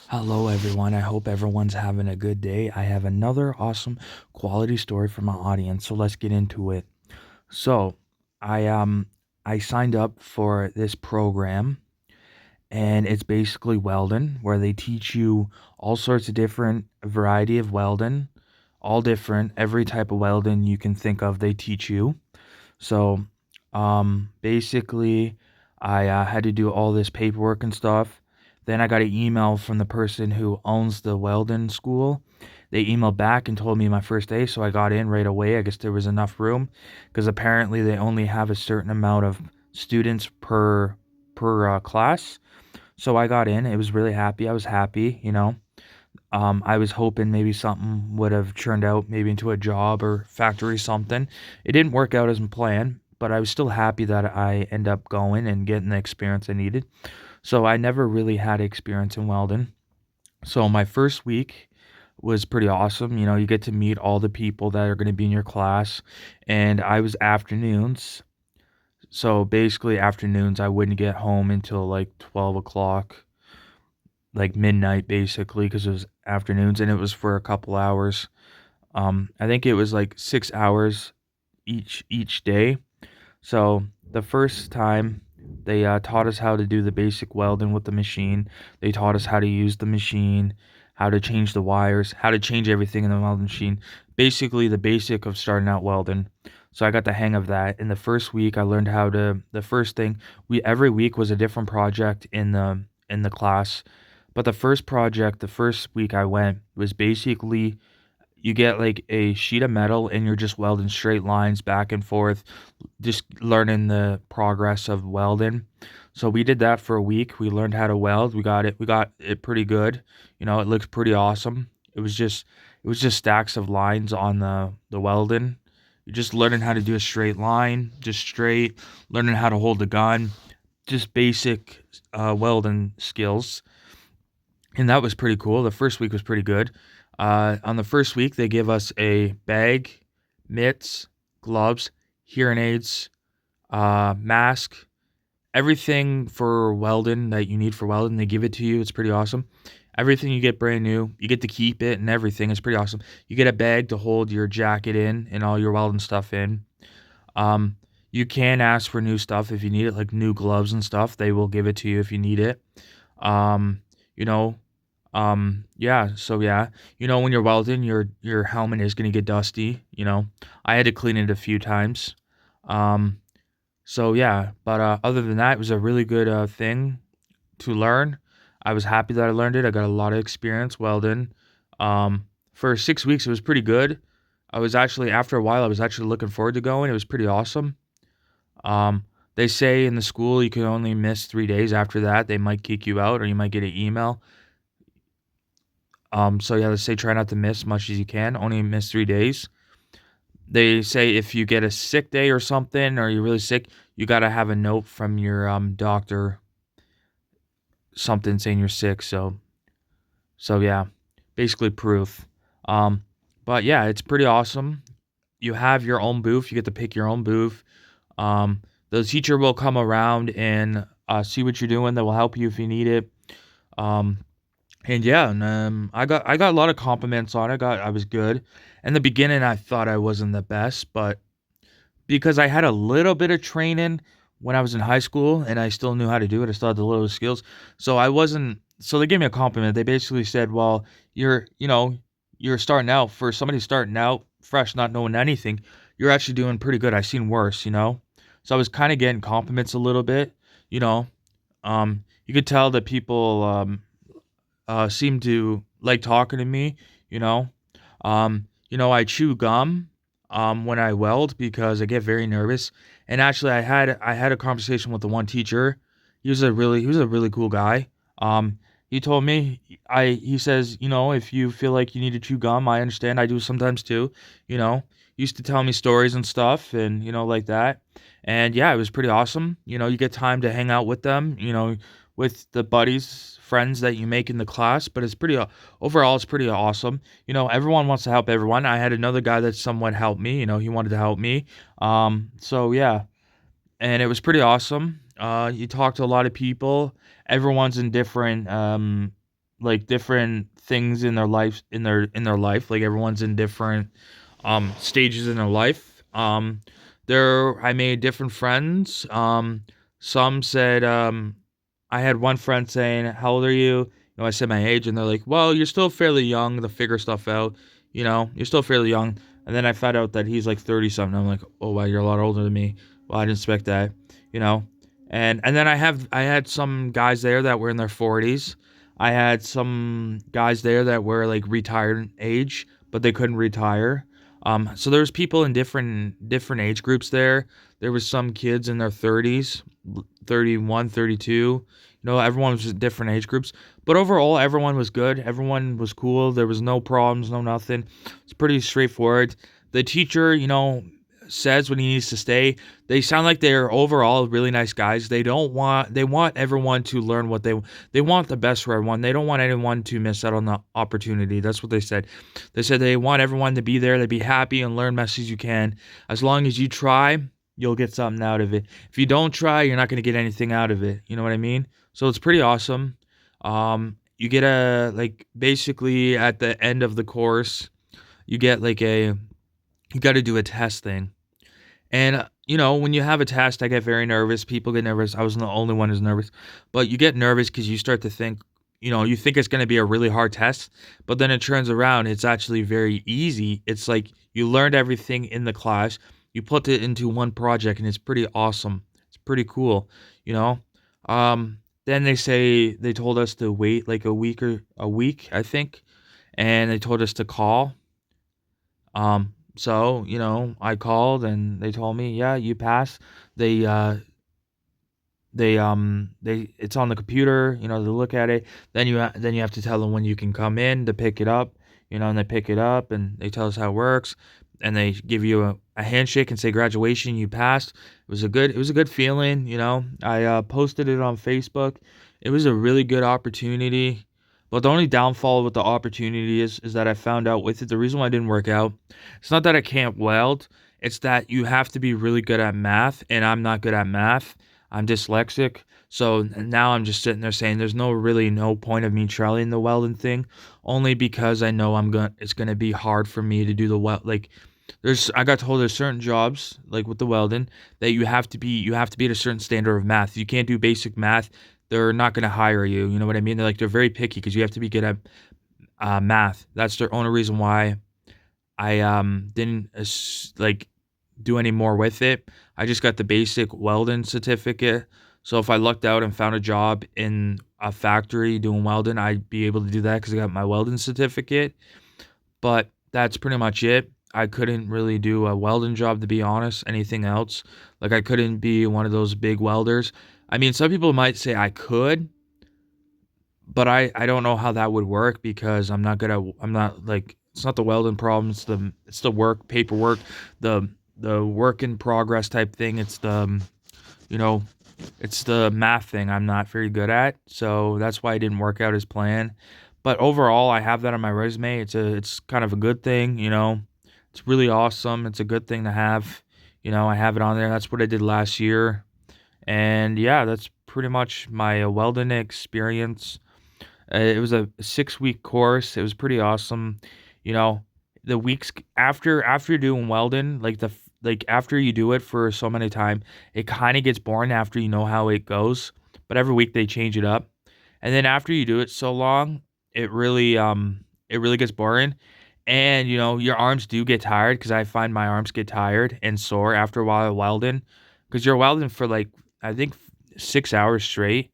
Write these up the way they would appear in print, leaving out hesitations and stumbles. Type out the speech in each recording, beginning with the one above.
Hello, everyone. I hope everyone's having a good day. I have another awesome quality story for my audience, so let's get into it. So, I um I signed up for this program, and it's basically welding, where they teach you all sorts of different variety of welding, all different, every type of welding you can think of, they teach you. So, basically, I had to do all this paperwork and stuff. Then I got an email from the person who owns the Weldon school. They emailed back and told me my first day, so I got in right away. I guess there was enough room because apparently they only have a certain amount of students per class. So I got in. It was really happy. I was happy. I was hoping maybe something would have turned out maybe into a job or factory something. It didn't work out as planned, but I was still happy that I end up going and getting the experience I needed. So I never really had experience in welding. So my first week was pretty awesome. You get to meet all the people that are going to be in your class, and I was afternoons. So basically afternoons I wouldn't get home until like 12 o'clock, like midnight basically, because it was afternoons and it was for a couple hours. I think it was like 6 hours each day. So the first time they taught us how to do the basic welding with the machine. They taught us how to use the machine, how to change the wires, how to change everything in the welding machine. Basically the basic of starting out welding. So I got the hang of that. In the first week I learned how to the first thing we every week was a different project in the class. But the first project, the first week I went was basically you get like a sheet of metal and you're just welding straight lines back and forth, just learning the progress of welding. So we did that for a week. We learned how to weld. We got it pretty good. It looks pretty awesome. It was just stacks of lines on the welding. You're just learning how to do a straight line, just straight, learning how to hold the gun, just basic welding skills, and that was pretty cool. The first week was pretty good. On the first week, they give us a bag, mitts, gloves, hearing aids, mask, everything for welding that you need for welding. They give it to you. It's pretty awesome. Everything you get brand new. You get to keep it and everything. It's pretty awesome. You get a bag to hold your jacket in and all your welding stuff in. Um, you can ask for new stuff if you need it, like new gloves and stuff. They will give it to you if you need it. Um, you know, yeah, so yeah. When you're welding, your helmet is gonna get dusty. I had to clean it a few times. Um, so yeah, but other than that, it was a really good thing to learn. I was happy that I learned it. I got a lot of experience welding. For 6 weeks, it was pretty good. I was actually after a while, I was actually looking forward to going. It was pretty awesome. Um, they say in the school you can only miss 3 days. After that, they might kick you out, or you might get an email. So yeah, they say try not to miss much as you can. Only miss 3 days. They say if you get a sick day or something, or you're really sick, you gotta have a note from your doctor, something saying you're sick. So yeah, basically proof. Um, but yeah, it's pretty awesome. You have your own booth. You get to pick your own booth. The teacher will come around and see what you're doing. That will help you if you need it. Um, And yeah, I got a lot of compliments on it. I was good. In the beginning, I thought I wasn't the best, but because I had a little bit of training when I was in high school and I still knew how to do it, I still had the little skills. So I wasn't. So they gave me a compliment. They basically said, "Well, you're starting out for somebody starting out fresh, not knowing anything. You're actually doing pretty good. I've seen worse." So I was kind of getting compliments a little bit. You know, you could tell that people seem to like talking to me, you know. I chew gum when I weld because I get very nervous. And actually I had a conversation with the one teacher. He was a really cool guy. He told me he says, if you feel like you need to chew gum, I understand. I do sometimes too, you know. He used to tell me stories and stuff and like that. And yeah, it was pretty awesome. You get time to hang out with them, with the buddies, friends that you make in the class, but overall it's pretty awesome. Everyone wants to help everyone. I had another guy that somewhat helped me, he wanted to help me. So yeah, and it was pretty awesome. You talk to a lot of people. Everyone's in different like different things in their life in their life. Like everyone's in different stages in their life. There I made different friends. Some said I had one friend saying, "How old are you?" I said my age, and they're like, "Well, you're still fairly young to figure stuff out. You're still fairly young." And then I found out that he's like 30 something. I'm like, "Oh wow, you're a lot older than me." Well, I didn't expect that, you know. And then I had some guys there that were in their 40s. I had some guys there that were like retired age, but they couldn't retire. So there was people in different age groups there. There was some kids in their 30s, 31, 32. Everyone was just different age groups. But overall, everyone was good. Everyone was cool. There was no problems, no nothing. It's pretty straightforward. The teacher, says when he needs to stay. They sound like they're overall really nice guys. They want everyone to learn what they want the best for everyone. They don't want anyone to miss out on the opportunity. That's what they said. They said they want everyone to be there, to be happy and learn best as you can. As long as you try, you'll get something out of it. If you don't try, you're not going to get anything out of it. You know what I mean? So it's pretty awesome. You get a like basically at the end of the course, you get like you got to do a test thing. And, when you have a test, I get very nervous. People get nervous. I wasn't the only one who's nervous. But you get nervous because you start to think, you think it's going to be a really hard test. But then it turns around. It's actually very easy. It's like you learned everything in the class. You put it into one project, and it's pretty awesome. It's pretty cool, you know? Then they told us to wait like a week, I think. And they told us to call. So, I called and they told me, "Yeah, you passed." They it's on the computer, they look at it. Then you have to tell them when you can come in to pick it up, and they pick it up and they tell us how it works, and they give you a handshake and say graduation, you passed. It was a good feeling, I posted it on Facebook. It was a really good opportunity. But the only downfall with the opportunity is that I found out with it, the reason why it didn't work out, it's not that I can't weld, it's that you have to be really good at math, and I'm not good at math. I'm dyslexic. So now I'm just sitting there saying there's no point of me trying the welding thing, only because I know it's gonna be hard for me to do the weld. Like I got told there's certain jobs like with the welding that you have to be at a certain standard of math. If you can't do basic math, they're not gonna hire you. You know what I mean? They're very picky because you have to be good at math. That's the only reason why I didn't like do any more with it. I just got the basic welding certificate. So if I lucked out and found a job in a factory doing welding, I'd be able to do that because I got my welding certificate. But that's pretty much it. I couldn't really do a welding job, to be honest. Anything else, like I couldn't be one of those big welders. I mean, some people might say I could, but I don't know how that would work because I'm not like it's not the welding problem. It's the work paperwork, the work in progress type thing. You know it's the math thing I'm not very good at. So that's why it didn't work out as planned. But overall, I have that on my resume. It's kind of a good thing. It's really awesome. It's a good thing to have. I have it on there. That's what I did last year. And yeah, that's pretty much my welding experience. It was a 6-week course. It was pretty awesome. You know, the weeks after you're doing welding, like after you do it for so many time, it kind of gets boring after you know how it goes. But every week they change it up, and then after you do it so long, it really gets boring, and your arms do get tired because I find my arms get tired and sore after a while of welding, because you're welding for like I think 6 hours straight.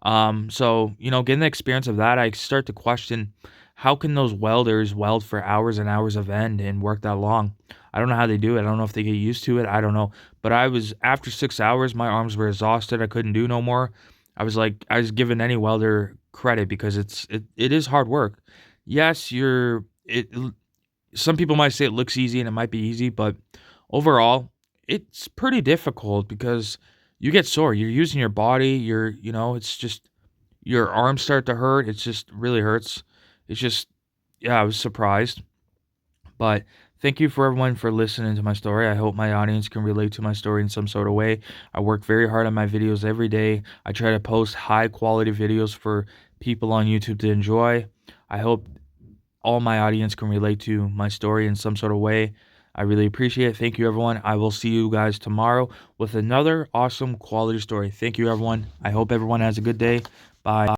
So, getting the experience of that, I start to question how can those welders weld for hours and hours of end and work that long? I don't know how they do it. I don't know if they get used to it. I don't know. But after 6 hours, my arms were exhausted. I couldn't do no more. I was giving any welder credit because it is hard work. Yes, some people might say it looks easy and it might be easy, but overall, it's pretty difficult because you get sore. You're using your body. It's just your arms start to hurt. It just really hurts. It's just, yeah, I was surprised. But thank you for everyone for listening to my story. I hope my audience can relate to my story in some sort of way. I work very hard on my videos every day. I try to post high quality videos for people on YouTube to enjoy. I hope all my audience can relate to my story in some sort of way. I really appreciate it. Thank you, everyone. I will see you guys tomorrow with another awesome quality story. Thank you, everyone. I hope everyone has a good day. Bye.